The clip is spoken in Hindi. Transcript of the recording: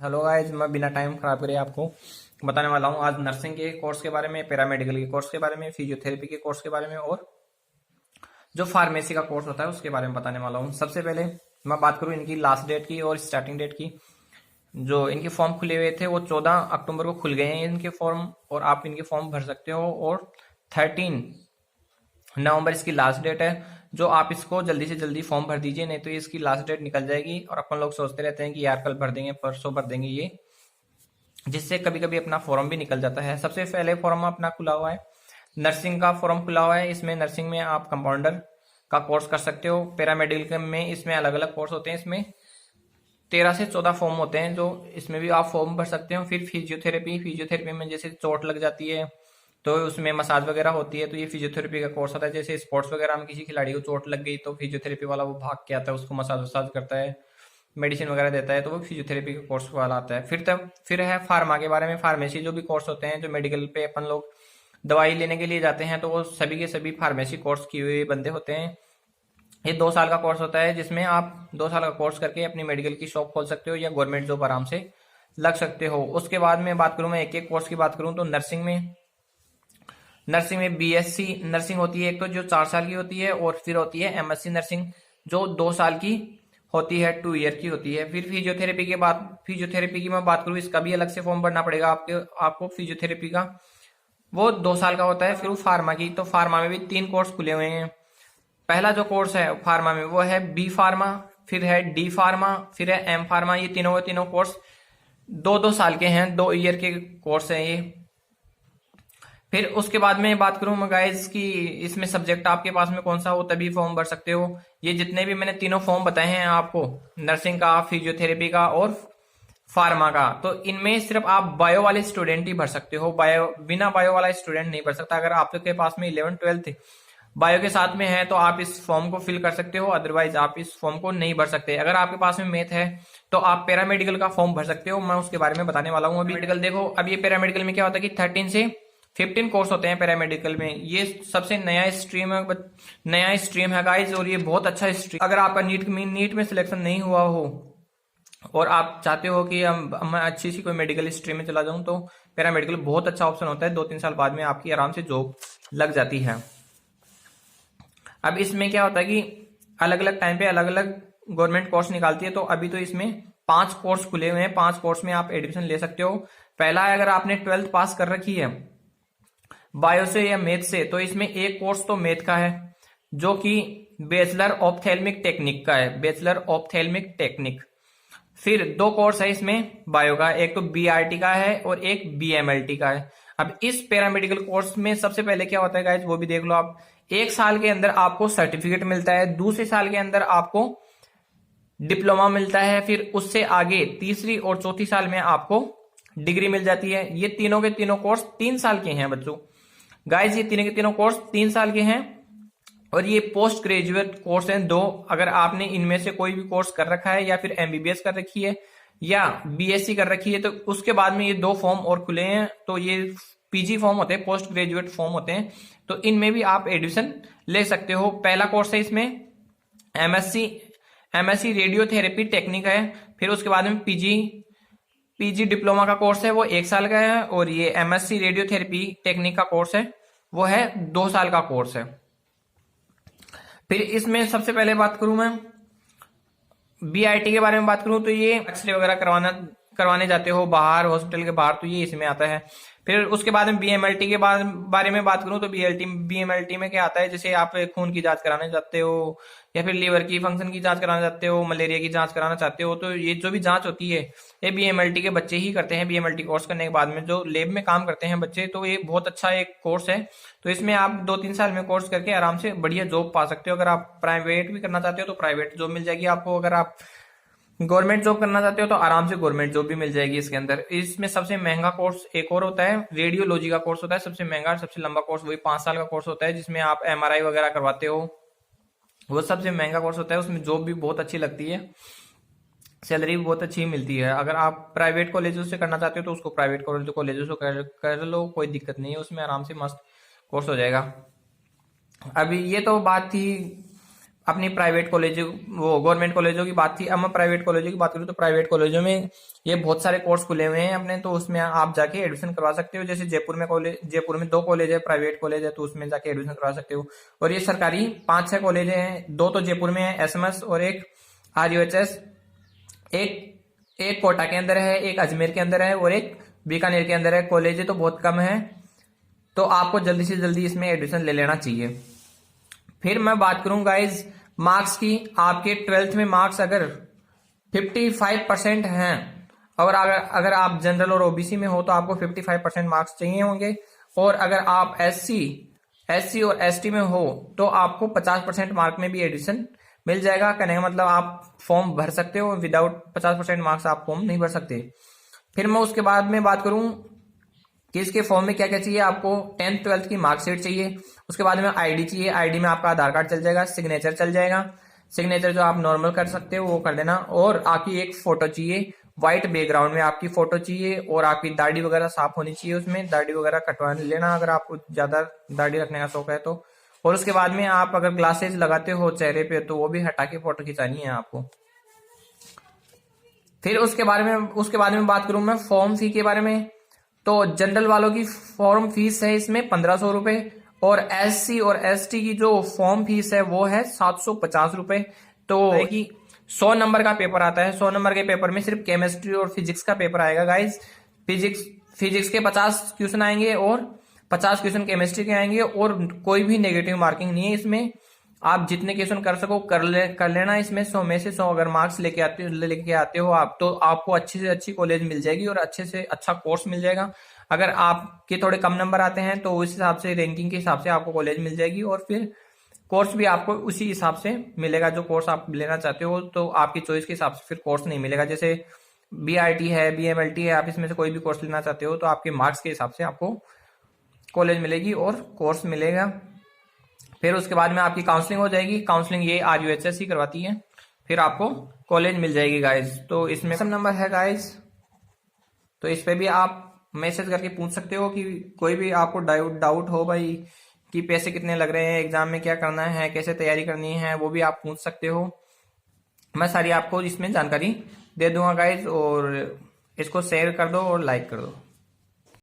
हेलो गाइस, मैं बिना टाइम खराब करे आपको बताने वाला हूँ आज नर्सिंग के कोर्स के बारे में, पैरामेडिकल के कोर्स के बारे में, फिजियोथेरेपी के कोर्स के बारे में और जो फार्मेसी का कोर्स होता है उसके बारे में बताने वाला हूँ। सबसे पहले मैं बात करूँ इनकी लास्ट डेट की और स्टार्टिंग डेट की। जो इनके फॉर्म खुले हुए थे वो 14 अक्टूबर को खुल गए हैं इनके फॉर्म, और आप इनके फॉर्म भर सकते हो। और 13 नवंबर इसकी लास्ट डेट है। जो आप इसको जल्दी से जल्दी फॉर्म भर दीजिए, नहीं तो इसकी लास्ट डेट निकल जाएगी। और अपन लोग सोचते रहते हैं कि यार कल भर देंगे, परसों भर देंगे, ये जिससे कभी कभी अपना फॉर्म भी निकल जाता है। सबसे पहले फॉर्म अपना खुला हुआ है, नर्सिंग का फॉर्म खुला हुआ है। इसमें नर्सिंग में आप कंपाउंडर का कोर्स कर सकते हो। पैरामेडिकल में इसमें अलग अलग कोर्स होते हैं। इसमें 13 से 14 फॉर्म होते हैं, जो इसमें भी आप फॉर्म भर सकते हो। फिर फिजियोथेरेपी में जैसे चोट लग जाती है तो उसमें मसाज वगैरह होती है, तो ये फिजियोथेरेपी का कोर्स होता है। जैसे स्पोर्ट्स वगैरह में किसी खिलाड़ी को चोट लग गई तो फिजियोथेरेपी वाला वो भाग के आता है, उसको मसाज वसाज करता है, मेडिसिन वगैरह देता है, तो वो फिजियोथेरेपी का कोर्स वाला आता है। फिर है फार्मा के बारे में। फार्मेसी जो भी कोर्स होते हैं, जो मेडिकल पे अपन लोग दवाई लेने के लिए जाते हैं, तो वो सभी के सभी फार्मेसी कोर्स किए हुए बंदे होते हैं। ये 2 साल का कोर्स होता है, जिसमें आप 2 साल का कोर्स करके अपनी मेडिकल की शॉप खोल सकते हो या गवर्नमेंट जॉब आराम से लग सकते हो। उसके बाद में बात करूं, मैं एक एक कोर्स की बात करूं तो नर्सिंग में बीएससी नर्सिंग होती है एक, तो जो 4 साल की होती है, और फिर होती है एमएससी नर्सिंग जो 2 साल की होती है, 2 ईयर की होती है। फिर फिजियोथेरेपी की मैं बात करूं, इसका भी अलग से फॉर्म भरना पड़ेगा आपको फिजियोथेरेपी का, वो 2 साल का होता है। फिर वो फार्मा की, तो फार्मा में भी 3 कोर्स खुले हुए हैं। पहला जो कोर्स है फार्मा में वो है बी फार्मा, फिर है डी फार्मा, फिर है एम फार्मा। ये तीनों कोर्स 2-2 साल के हैं, 2 ईयर के कोर्स हैं ये। फिर उसके बाद में बात करूं मैं गाइस की इसमें सब्जेक्ट आपके पास में कौन सा हो तभी फॉर्म भर सकते हो। ये जितने भी मैंने तीनों फॉर्म बताए हैं आपको, नर्सिंग का, फिजियोथेरेपी का और फार्मा का, तो इनमें सिर्फ आप बायो वाले स्टूडेंट ही भर सकते हो। बिना बायो वाला स्टूडेंट नहीं भर सकता। अगर आपके पास में 11th-12th बायो के साथ में है तो आप इस फॉर्म को फिल कर सकते हो, अदरवाइज आप इस फॉर्म को नहीं भर सकते। अगर आपके पास में मैथ है तो आप पैरामेडिकल का फॉर्म भर सकते हो। मैं उसके बारे में बताने वाला हूँ अभी। मेडिकल देखो, अब ये पैरामेडिकल में क्या होता है कि 13 से 15 कोर्स होते हैं पैरामेडिकल में। ये सबसे नया स्ट्रीम है गाइज, और ये बहुत अच्छा स्ट्रीम। अगर आपका नीट में सिलेक्शन नहीं हुआ हो और आप चाहते हो कि मैं अच्छी सी कोई मेडिकल स्ट्रीम में चला जाऊं, तो पैरामेडिकल बहुत अच्छा ऑप्शन होता है। 2-3 साल बाद में आपकी आराम से जॉब लग जाती है। अब इसमें क्या होता है कि अलग अलग टाइम पे अलग अलग गवर्नमेंट कोर्स निकालती है, तो अभी तो इसमें 5 कोर्स खुले हुए हैं। 5 कोर्स में आप एडमिशन ले सकते हो। पहला है, अगर आपने 12th पास कर रखी है बायो से या मैथ से, तो इसमें एक कोर्स तो मैथ का है जो कि बैचलर ऑप्थेल्मिक टेक्निक का है, बैचलर ऑप्थेल्मिक टेक्निक। फिर 2 कोर्स है इसमें बायो का, एक तो बीआरटी का है और एक बीएमएलटी का है। अब इस पैरामेडिकल कोर्स में सबसे पहले क्या होता है गाइज, वो भी देख लो आप। 1 साल के अंदर आपको सर्टिफिकेट मिलता है, दूसरे साल के अंदर आपको डिप्लोमा मिलता है, फिर उससे आगे तीसरी और चौथी साल में आपको डिग्री मिल जाती है। ये तीनों के तीनों कोर्स 3 साल के हैं बच्चों। गाइज ये तीनों के तीनों कोर्स 3 साल के हैं, और ये पोस्ट ग्रेजुएट कोर्स हैं 2। अगर आपने इनमें से कोई भी कोर्स कर रखा है, या फिर एमबीबीएस कर रखी है या बीएससी कर रखी है, तो उसके बाद में ये 2 फॉर्म और खुले हैं, तो ये पीजी फॉर्म होते हैं, पोस्ट ग्रेजुएट फॉर्म होते हैं। तो इनमें भी आप एडमिशन ले सकते हो। पहला कोर्स है इसमें एमएससी रेडियोथेरेपी टेक्निक है। फिर उसके बाद में पीजी डिप्लोमा का कोर्स है, वो 1 साल का है। और ये एमएससी रेडियोथेरेपी टेक्निक का कोर्स है, वो है 2 साल का कोर्स है। फिर इसमें सबसे पहले बात करूं मैं बीआईटी के बारे में बात करूं, तो ये एक्सरे वगैरह करवाने जाते हो बाहर, हॉस्पिटल के बाहर, तो ये इसमें आता है। फिर उसके बाद में बीएमएलटी के बारे में बात करूं, तो बीएमएलटी में क्या आता है, जैसे आप खून की जांच कराने जाते हो, या फिर लीवर की फंक्शन की जांच कराना चाहते हो, मलेरिया की जांच कराना चाहते हो, तो ये जो भी जांच होती है ये बीएमएलटी के बच्चे ही करते हैं। बीएमएलटी कोर्स करने के बाद में जो लैब में काम करते हैं बच्चे, तो ये बहुत अच्छा एक कोर्स है। तो इसमें आप 2-3 साल में कोर्स करके आराम से बढ़िया जॉब पा सकते हो। अगर आप प्राइवेट भी करना चाहते हो तो प्राइवेट जॉब मिल जाएगी आपको। अगर आप गवर्नमेंट जॉब करना चाहते हो तो आराम से गवर्नमेंट जॉब भी मिल जाएगी इसके अंदर। इसमें सबसे महंगा कोर्स एक और होता है, रेडियोलॉजी का कोर्स होता है। सबसे महंगा, सबसे लंबा कोर्स वही 5 साल का कोर्स होता है, जिसमें आप एमआरआई वगैरह करवाते हो। वो सबसे महंगा कोर्स होता है, उसमें जॉब भी बहुत अच्छी लगती है, सैलरी भी बहुत अच्छी मिलती है। अगर आप प्राइवेट कॉलेजों से करना चाहते हो तो उसको प्राइवेट कॉलेजों से कर लो, कोई दिक्कत नहीं है, उसमें आराम से मस्त कोर्स हो जाएगा। अभी ये तो बात थी अपनी प्राइवेट कॉलेज, वो गवर्नमेंट कॉलेजों की बात थी। अब मैं प्राइवेट कॉलेजों की बात करूँ तो प्राइवेट कॉलेजों में ये बहुत सारे कोर्स खुले हुए हैं अपने, तो उसमें आप जाके एडमिशन करवा सकते हो। जैसे जयपुर में 2 कॉलेज है, प्राइवेट कॉलेज है, तो उसमें जाके एडमिशन करवा सकते हो। और ये सरकारी 5-6 कॉलेज हैं, 2 तो जयपुर में है, एसएमएस और एक RUHS, एक कोटा के अंदर है, एक अजमेर के अंदर है और एक बीकानेर के अंदर है। कॉलेज तो बहुत कम है, तो आपको जल्दी से जल्दी इसमें एडमिशन ले लेना चाहिए। फिर मैं बात करूं गाइज मार्क्स की। आपके 12th में मार्क्स अगर 55% हैं, और अगर आप जनरल और ओबीसी में हो तो आपको 55% मार्क्स चाहिए होंगे। और अगर आप एससी और एसटी में हो तो आपको 50% मार्क में भी एडमिशन मिल जाएगा। कहने का मतलब आप फॉर्म भर सकते हो, विदाउट 50% मार्क्स आप फॉर्म नहीं भर सकते। फिर मैं उसके बाद में बात करूं कि इसके फॉर्म में क्या क्या चाहिए। आपको 10th 12th की मार्कशीट चाहिए, उसके बाद में आईडी चाहिए, आईडी में आपका आधार कार्ड चल जाएगा, सिग्नेचर चल जाएगा, सिग्नेचर जो आप नॉर्मल कर सकते हो वो कर देना, और आपकी एक फोटो चाहिए, व्हाइट बैकग्राउंड में आपकी फोटो चाहिए, और आपकी दाढ़ी वगैरह साफ होनी चाहिए, उसमें दाढ़ी वगैरह कटवा लेना अगर आपको ज्यादा दाढ़ी रखने का शौक है तो। और उसके बाद में आप अगर ग्लासेस लगाते हो चेहरे पे तो वो भी हटा के फोटो खिंचानी है आपको। फिर उसके बाद में बात करूं मैं फॉर्म फी के बारे में, तो जनरल वालों की फॉर्म फीस है इसमें 1500 रुपए, और एससी और एसटी की जो फॉर्म फीस है वो है 750 रुपए। तो 100 नंबर का पेपर आता है, 100 नंबर के पेपर में सिर्फ केमिस्ट्री और फिजिक्स का पेपर आएगा गाइज। फिजिक्स के 50 क्वेश्चन आएंगे और 50 क्वेश्चन केमिस्ट्री के आएंगे, और कोई भी नेगेटिव मार्किंग नहीं है इसमें। आप जितने क्वेश्चन कर सको कर लेना इसमें। 100 में से 100 अगर मार्क्स लेके आते हो आप, तो आपको अच्छी से अच्छी कॉलेज मिल जाएगी और अच्छे से अच्छा कोर्स मिल जाएगा। अगर आपके थोड़े कम नंबर आते हैं तो उस हिसाब से रैंकिंग के हिसाब से आपको कॉलेज मिल जाएगी, और फिर कोर्स भी आपको उसी हिसाब से मिलेगा जो कोर्स आप लेना चाहते हो। तो आपकी चॉइस के हिसाब से फिर कोर्स नहीं मिलेगा। जैसे BRT है, BMLT है, आप इसमें से कोई भी कोर्स लेना चाहते हो तो आपके मार्क्स के हिसाब से आपको कॉलेज मिलेगी और कोर्स मिलेगा। फिर उसके बाद में आपकी काउंसलिंग हो जाएगी। काउंसलिंग ये RUHS ही करवाती है, फिर आपको कॉलेज मिल जाएगी गाइज। तो इसमें सब नंबर है गाइज, तो इस पे भी आप मैसेज करके पूछ सकते हो कि कोई भी आपको डाउट हो भाई कि पैसे कितने लग रहे हैं, एग्जाम में क्या करना है, कैसे तैयारी करनी है, वो भी आप पूछ सकते हो। मैं सारी आपको इसमें जानकारी दे दूंगा गाइज, और इसको शेयर कर दो और लाइक कर दो।